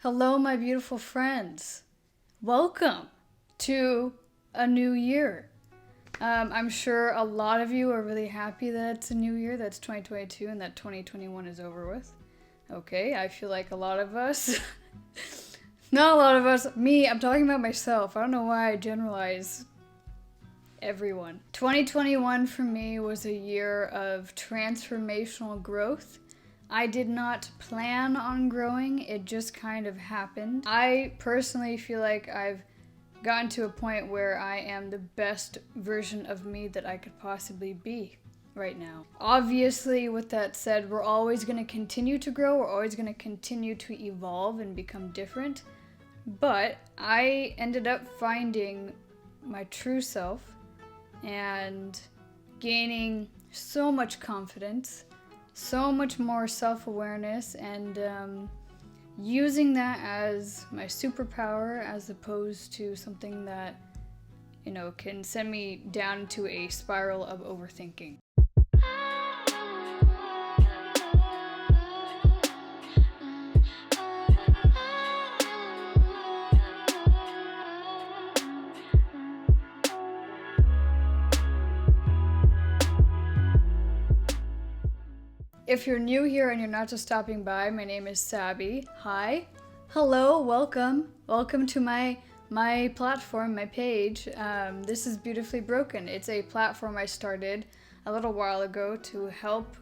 Hello, my beautiful friends. Welcome to a new year. I'm sure a lot of you are really happy that it's a new year, that's 2022, and that 2021 is over with. Okay, I feel like a lot of us, not a lot of us, me, I'm talking about myself. I don't know why I generalize everyone. 2021 for me was a year of transformational growth. I did not plan on growing, it just kind of happened. I personally feel like I've gotten to a point where I am the best version of me that I could possibly be right now. Obviously, with that said, we're always going to continue to grow, we're always going to continue to evolve and become different. But I ended up finding my true self and gaining so much confidence, so much more self-awareness, and using that as my superpower as opposed to something that, can send me down into a spiral of overthinking. If you're new here and you're not just stopping by, my name is Sabby. Hi. Hello, welcome. Welcome to my platform, my page. This is Beautifully Broken. It's a platform I started a little while ago to help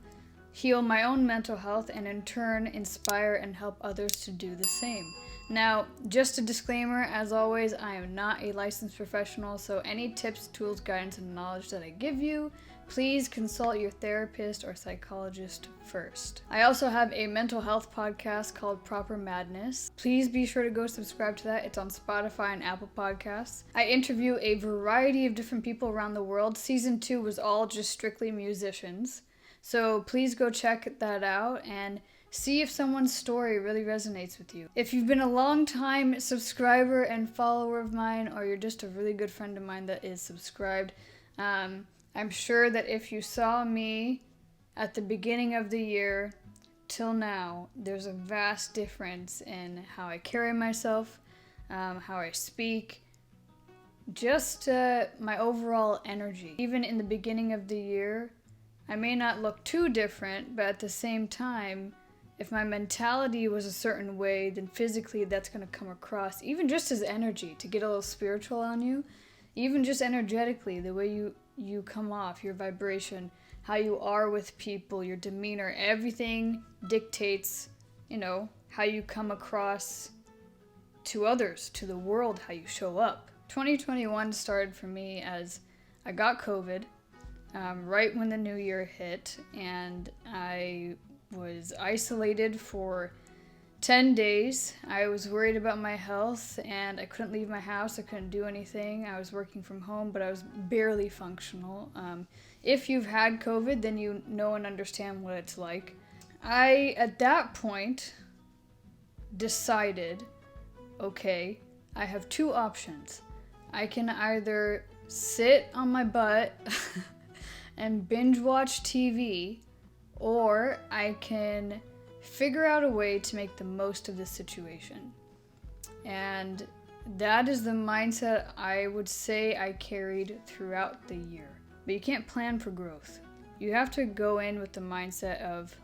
heal my own mental health and in turn inspire and help others to do the same. Now, just a disclaimer, as always, I am not a licensed professional, so any tips, tools, guidance, and knowledge that I give you, please consult your therapist or psychologist first. I also have a mental health podcast called Proper Madness. Please be sure to go subscribe to that. It's on Spotify and Apple Podcasts. I interview a variety of different people around the world. Season 2 was all just strictly musicians. So please go check that out and see if someone's story really resonates with you. If you've been a long-time subscriber and follower of mine, or you're just a really good friend of mine that is subscribed, I'm sure that if you saw me at the beginning of the year till now, there's a vast difference in how I carry myself, how I speak, just my overall energy. Even in the beginning of the year, I may not look too different, but at the same time, if my mentality was a certain way, then physically that's going to come across, even just as energy, to get a little spiritual on you, even just energetically, the way you come off, your vibration, how you are with people, your demeanor, everything dictates, how you come across to others, to the world, how you show up. 2021 started for me as I got COVID right when the new year hit, and I was isolated for 10 days. I was worried about my health and I couldn't leave my house. I couldn't do anything. I was working from home, but I was barely functional. If you've had COVID, then you know and understand what it's like. I, at that point, decided, okay, I have two options. I can either sit on my butt and binge watch TV, or I can figure out a way to make the most of this situation. And that is the mindset I would say I carried throughout the year. But you can't plan for growth. You have to go in with the mindset of,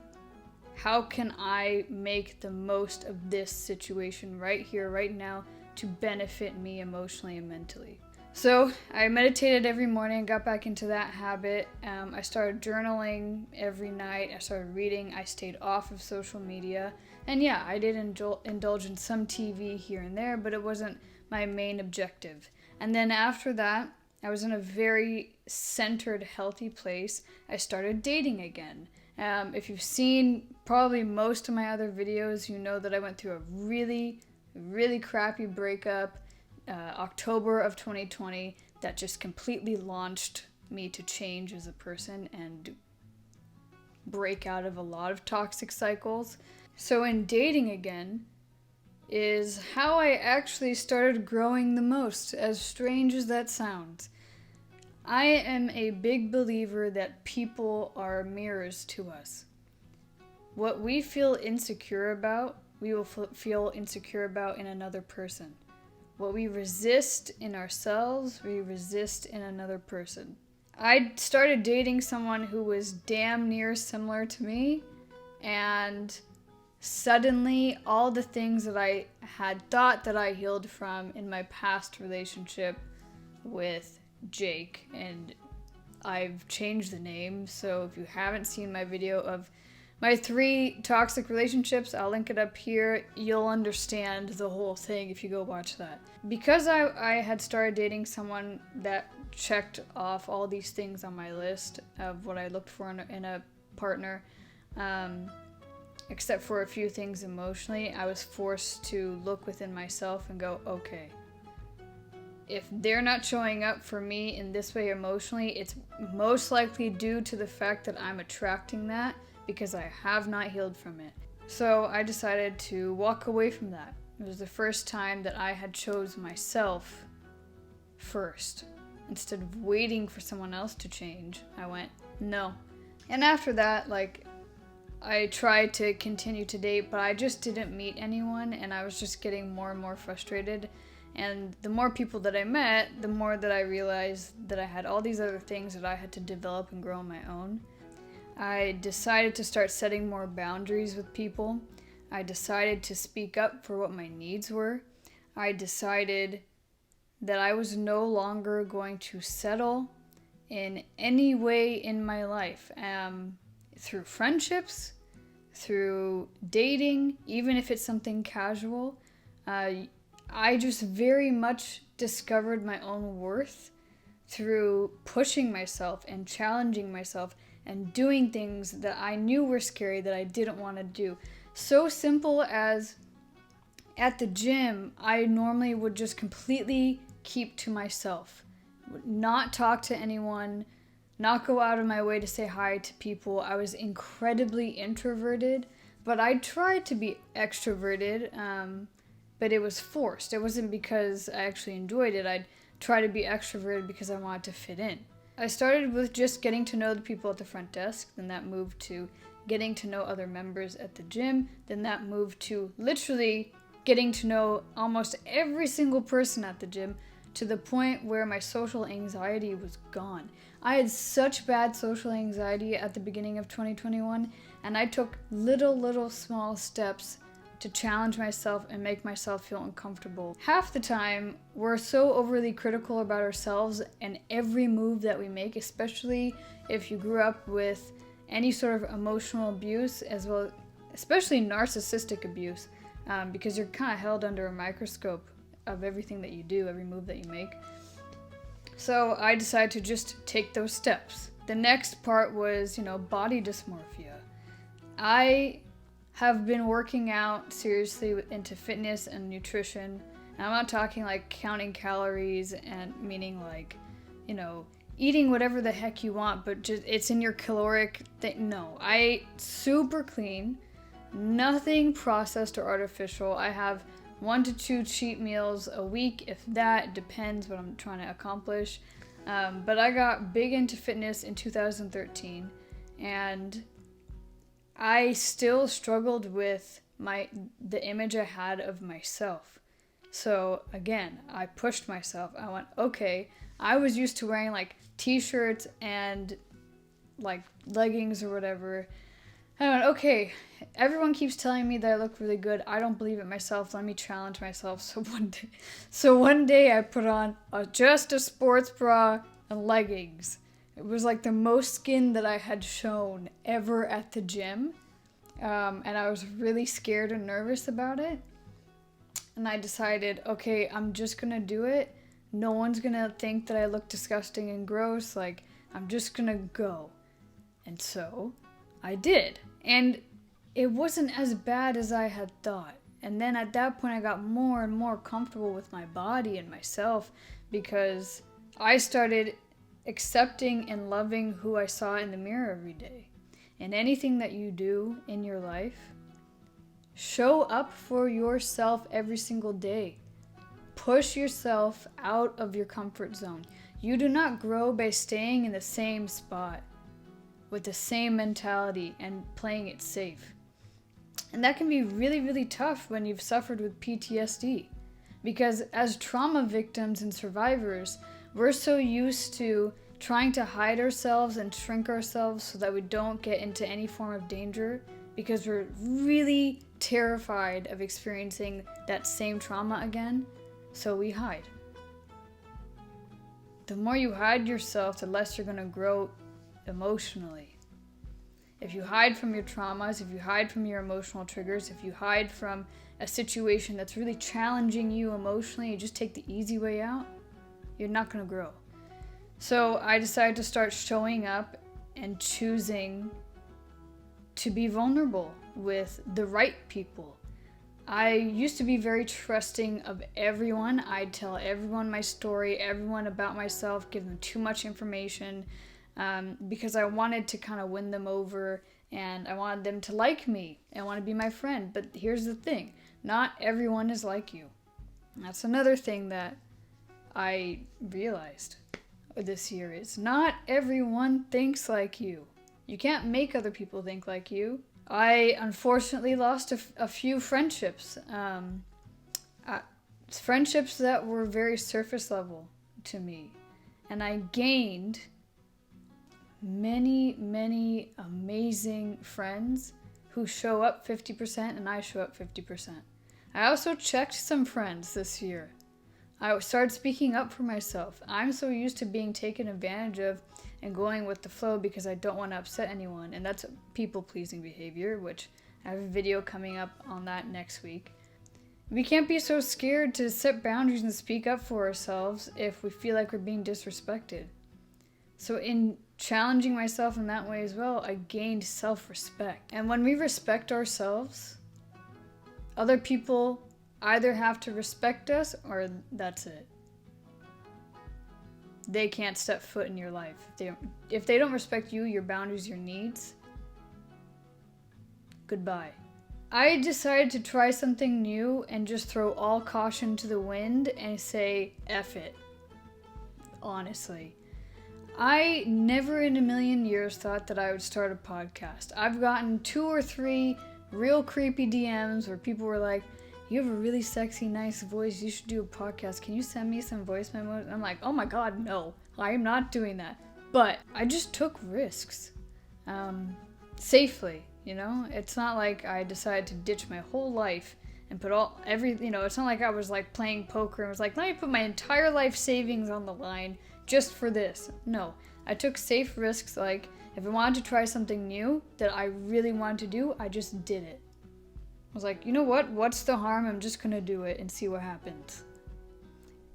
how can I make the most of this situation right here, right now, to benefit me emotionally and mentally? So I meditated every morning, got back into that habit. I started journaling every night. I started reading. I stayed off of social media. And yeah, I did indulge in some TV here and there, but it wasn't my main objective. And then after that, I was in a very centered, healthy place. I started dating again. If you've seen probably most of my other videos, you know that I went through a really, really crappy breakup. October of 2020, that just completely launched me to change as a person and break out of a lot of toxic cycles. So in dating again is how I actually started growing the most, as strange as that sounds. I am a big believer that people are mirrors to us. What we feel insecure about we will feel insecure about in another person. What we resist in ourselves, we resist in another person. I started dating someone who was damn near similar to me, and suddenly all the things that I had thought that I healed from in my past relationship with Jake, and I've changed the name, so if you haven't seen my video of my 3 toxic relationships, I'll link it up here. You'll understand the whole thing if you go watch that. Because I had started dating someone that checked off all these things on my list of what I looked for in a partner, except for a few things emotionally, I was forced to look within myself and go, okay, if they're not showing up for me in this way emotionally, it's most likely due to the fact that I'm attracting that because I have not healed from it. So I decided to walk away from that. It was the first time that I had chose myself first. Instead of waiting for someone else to change, I went, no. And after that, I tried to continue to date, but I just didn't meet anyone, and I was just getting more and more frustrated. And the more people that I met, the more that I realized that I had all these other things that I had to develop and grow on my own. I decided to start setting more boundaries with people. I decided to speak up for what my needs were. I decided that I was no longer going to settle in any way in my life, through friendships, through dating, even if it's something casual. I just very much discovered my own worth through pushing myself and challenging myself and doing things that I knew were scary that I didn't want to do. So simple as at the gym, I normally would just completely keep to myself, not talk to anyone, not go out of my way to say hi to people. I was incredibly introverted, but I tried to be extroverted, but it was forced. It wasn't because I actually enjoyed it. I'd try to be extroverted because I wanted to fit in. I started with just getting to know the people at the front desk, then that moved to getting to know other members at the gym, then that moved to literally getting to know almost every single person at the gym, to the point where my social anxiety was gone. I had such bad social anxiety at the beginning of 2021, and I took little small steps to challenge myself and make myself feel uncomfortable. Half the time, we're so overly critical about ourselves and every move that we make, especially if you grew up with any sort of emotional abuse, as well, especially narcissistic abuse, because you're kind of held under a microscope of everything that you do, every move that you make. So I decided to just take those steps. The next part was, body dysmorphia. I have been working out seriously into fitness and nutrition. And I'm not talking like counting calories and meaning eating whatever the heck you want, but just it's in your caloric thing. No, I super clean, nothing processed or artificial. I have 1 to 2 cheat meals a week, if that. Depends what I'm trying to accomplish. But I got big into fitness in 2013, and I still struggled with the image I had of myself. So again, I pushed myself. I went, okay, I was used to wearing t-shirts and leggings or whatever. I went, okay, everyone keeps telling me that I look really good. I don't believe it myself. Let me challenge myself. So one day I put on just a sports bra and leggings. It was the most skin that I had shown ever at the gym. And I was really scared and nervous about it. And I decided, okay, I'm just gonna do it. No one's gonna think that I look disgusting and gross. I'm just gonna go. And so I did. And it wasn't as bad as I had thought. And then at that point, I got more and more comfortable with my body and myself, because I started accepting and loving who I saw in the mirror every day. And anything that you do in your life, show up for yourself every single day. Push yourself out of your comfort zone. You do not grow by staying in the same spot with the same mentality and playing it safe. And that can be really, really tough when you've suffered with PTSD. Because as trauma victims and survivors, we're so used to trying to hide ourselves and shrink ourselves so that we don't get into any form of danger, because we're really terrified of experiencing that same trauma again, so we hide. The more you hide yourself, the less you're going to grow emotionally. If you hide from your traumas, if you hide from your emotional triggers, if you hide from a situation that's really challenging you emotionally, you just take the easy way out, you're not going to grow. So I decided to start showing up and choosing to be vulnerable with the right people. I used to be very trusting of everyone. I'd tell everyone my story, everyone about myself, give them too much information, because I wanted to kind of win them over and I wanted them to like me and want to be my friend. But here's the thing, not everyone is like you. That's another thing that I realized this year, is not everyone thinks like you. You can't make other people think like you. I unfortunately lost a few friendships. Friendships that were very surface level to me. And I gained many, many amazing friends who show up 50% and I show up 50%. I also checked some friends this year. I started speaking up for myself. I'm so used to being taken advantage of and going with the flow because I don't want to upset anyone. And that's people-pleasing behavior, which I have a video coming up on that next week. We can't be so scared to set boundaries and speak up for ourselves if we feel like we're being disrespected. So in challenging myself in that way as well, I gained self-respect. And when we respect ourselves, other people either have to respect us or that's it. They can't step foot in your life. If they don't respect you, your boundaries, your needs, goodbye. I decided to try something new and just throw all caution to the wind and say, F it. Honestly. I never in a million years thought that I would start a podcast. I've gotten 2 or 3 real creepy DMs where people were like, you have a really sexy, nice voice. You should do a podcast. Can you send me some voice memos? And I'm like, oh my God, no. I am not doing that. But I just took risks. Safely, you know? It's not like I decided to ditch my whole life and put it's not like I was like playing poker and was like, let me put my entire life savings on the line just for this. No. I took safe risks. Like, if I wanted to try something new that I really wanted to do, I just did it. I was like, you know what? What's the harm? I'm just gonna do it and see what happens.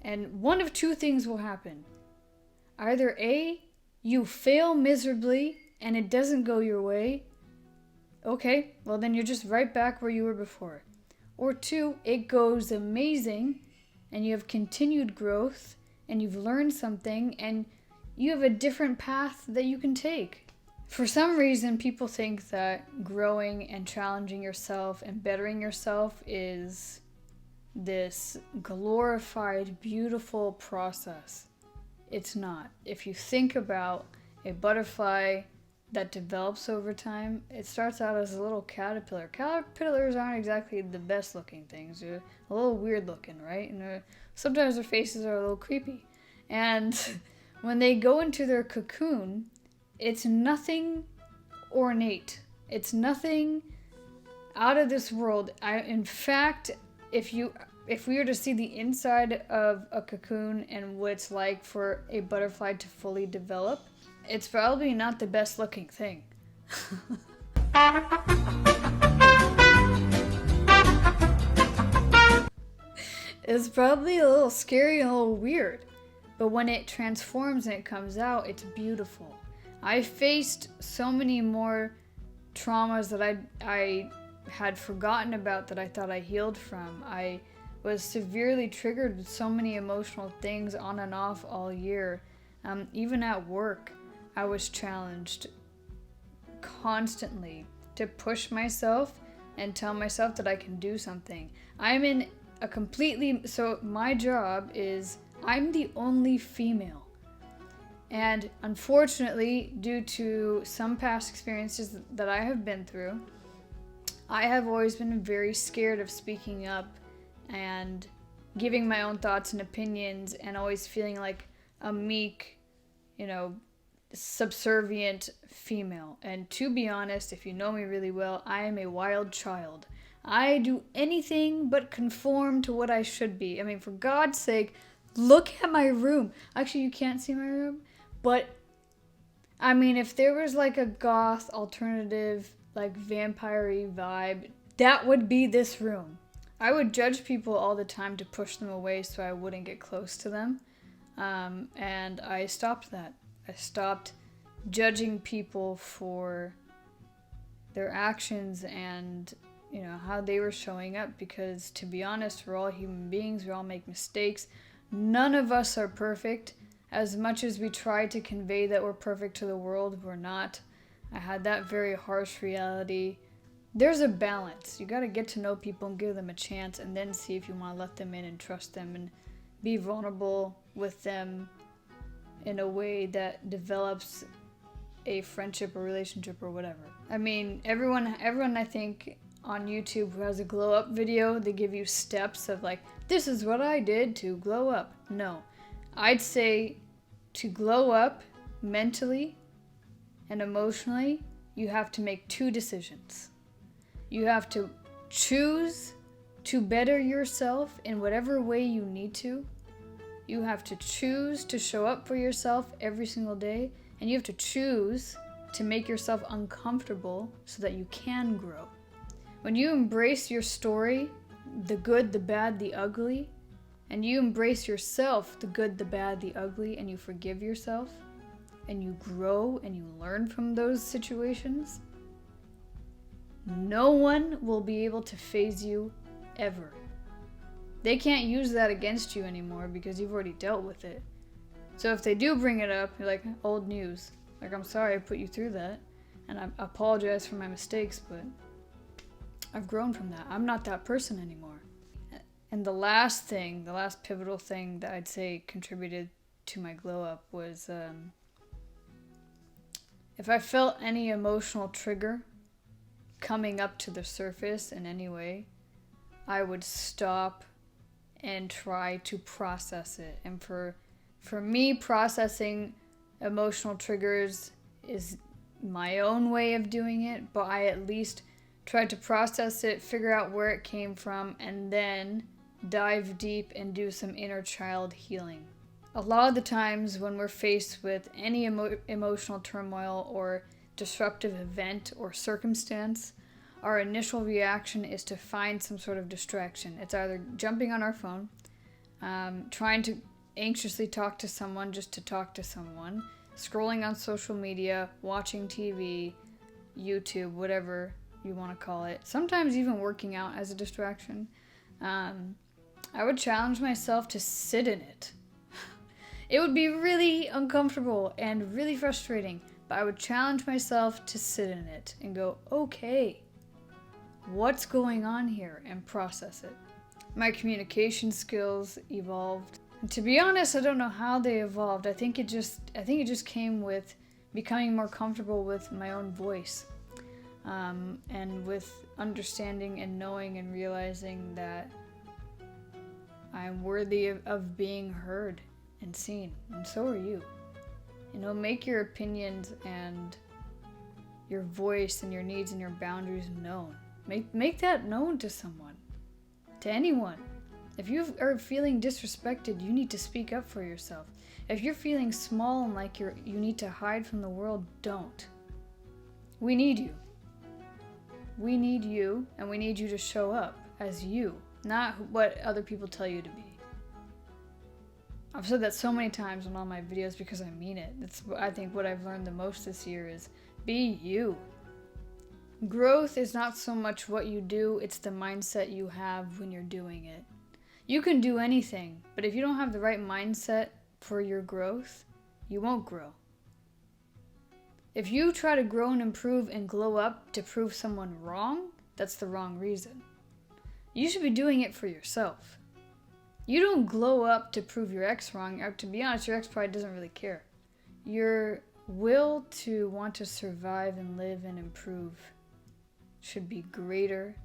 And one of 2 things will happen. Either A, you fail miserably and it doesn't go your way. Okay, well then you're just right back where you were before. Or 2, it goes amazing and you have continued growth and you've learned something and you have a different path that you can take. For some reason, people think that growing and challenging yourself and bettering yourself is this glorified, beautiful process. It's not. If you think about a butterfly that develops over time, it starts out as a little caterpillar. Caterpillars aren't exactly the best looking things. They're a little weird looking, right? And sometimes their faces are a little creepy. And when they go into their cocoon, it's nothing ornate. It's nothing out of this world. In fact, if we were to see the inside of a cocoon and what it's like for a butterfly to fully develop, it's probably not the best looking thing. It's probably a little scary and a little weird. But when it transforms and it comes out, it's beautiful. I faced so many more traumas that I had forgotten about that I thought I healed from. I was severely triggered with so many emotional things on and off all year. Even at work, I was challenged constantly to push myself and tell myself that I can do something. So my job is, I'm the only female. And unfortunately, due to some past experiences that I have been through, I have always been very scared of speaking up and giving my own thoughts and opinions, and always feeling like a meek, subservient female. And to be honest, if you know me really well, I am a wild child. I do anything but conform to what I should be. I mean, for God's sake, look at my room. Actually, you can't see my room, but I mean, if there was like a goth alternative, like vampire-y vibe, that would be this room. I would judge people all the time to push them away so I wouldn't get close to them. And I stopped that. I stopped judging people for their actions and, how they were showing up, because to be honest, we're all human beings. We all make mistakes. None of us are perfect. As much as we try to convey that we're perfect to the world, we're not. I had that very harsh reality. There's a balance. You got to get to know people and give them a chance, and then see if you want to let them in and trust them and be vulnerable with them in a way that develops a friendship or relationship or whatever. I mean, everyone I think on YouTube who has a glow up video, they give you steps of like, this is what I did to glow up. No. I'd say to glow up mentally and emotionally, you have to make 2 decisions. You have to choose to better yourself in whatever way you need to. You have to choose to show up for yourself every single day. And you have to choose to make yourself uncomfortable so that you can grow. When you embrace your story, the good, the bad, the ugly, and you embrace yourself, the good, the bad, the ugly, and you forgive yourself, and you grow and you learn from those situations, no one will be able to faze you ever. They can't use that against you anymore because you've already dealt with it. So if they do bring it up, you're like, old news. Like, I'm sorry I put you through that, and I apologize for my mistakes, but I've grown from that. I'm not that person anymore. And the last pivotal thing that I'd say contributed to my glow up was if I felt any emotional trigger coming up to the surface in any way, I would stop and try to process it. And for me, processing emotional triggers is my own way of doing it, but I at least try to process it, figure out where it came from, and then dive deep and do some inner child healing. A lot of the times when we're faced with any emotional turmoil or disruptive event or circumstance, our initial reaction is to find some sort of distraction. It's either jumping on our phone, trying to anxiously talk to someone just to talk to someone, scrolling on social media, watching TV, YouTube, whatever you want to call it. Sometimes even working out as a distraction. I would challenge myself to sit in it. It would be really uncomfortable and really frustrating, but I would challenge myself to sit in it and go, okay, what's going on here, and process it. My communication skills evolved. And to be honest, I don't know how they evolved. I think it just came with becoming more comfortable with my own voice, and with understanding and knowing and realizing that I'm worthy of being heard and seen, and so are you. Make your opinions and your voice and your needs and your boundaries known. Make that known to someone, to anyone. If you are feeling disrespected, you need to speak up for yourself. If you're feeling small and like you need to hide from the world, don't. We need you. We need you, and we need you to show up as you, not what other people tell you to be. I've said that so many times on all my videos because I mean it. That's, I think, what I've learned the most this year is be you. Growth is not so much what you do, it's the mindset you have when you're doing it. You can do anything, but if you don't have the right mindset for your growth, you won't grow. If you try to grow and improve and glow up to prove someone wrong, that's the wrong reason. You should be doing it for yourself. You don't glow up to prove your ex wrong. To be honest, your ex probably doesn't really care. Your will to want to survive and live and improve should be greater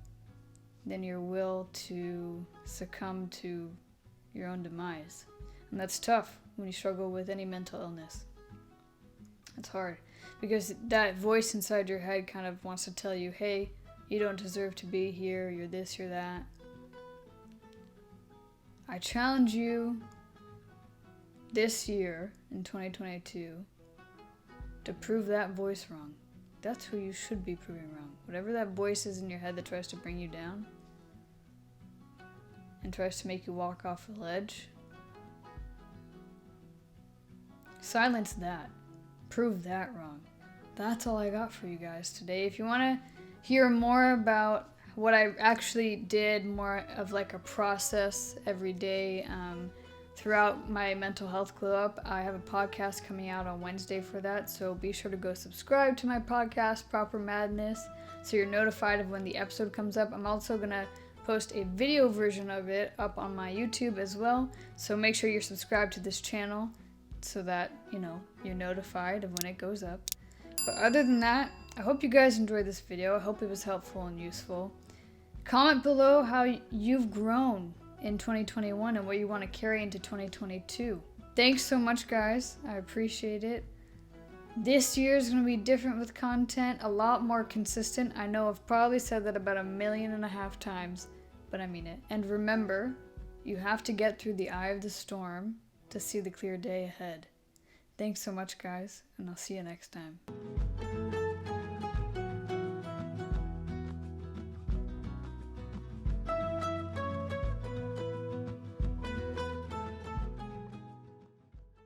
than your will to succumb to your own demise. And that's tough when you struggle with any mental illness. It's hard because that voice inside your head kind of wants to tell you, hey, you don't deserve to be here, you're this, you're that. I challenge you this year in 2022 to prove that voice wrong. That's who you should be proving wrong. Whatever that voice is in your head that tries to bring you down and tries to make you walk off the ledge, silence that. Prove that wrong. That's all I got for you guys today. If you want to hear more about what I actually did, more of like a process every day throughout my mental health glow up, I have a podcast coming out on Wednesday for that, so be sure to go subscribe to my podcast, Proper Madness, so you're notified of when the episode comes up. I'm also going to post a video version of it up on my YouTube as well, so make sure you're subscribed to this channel so that, you're notified of when it goes up. But other than that, I hope you guys enjoyed this video. I hope it was helpful and useful. Comment below how you've grown in 2021 and what you want to carry into 2022. Thanks so much, guys. I appreciate it. This year is going to be different with content, a lot more consistent. I know I've probably said that about 1.5 million times, but I mean it. And remember, you have to get through the eye of the storm to see the clear day ahead. Thanks so much, guys, and I'll see you next time.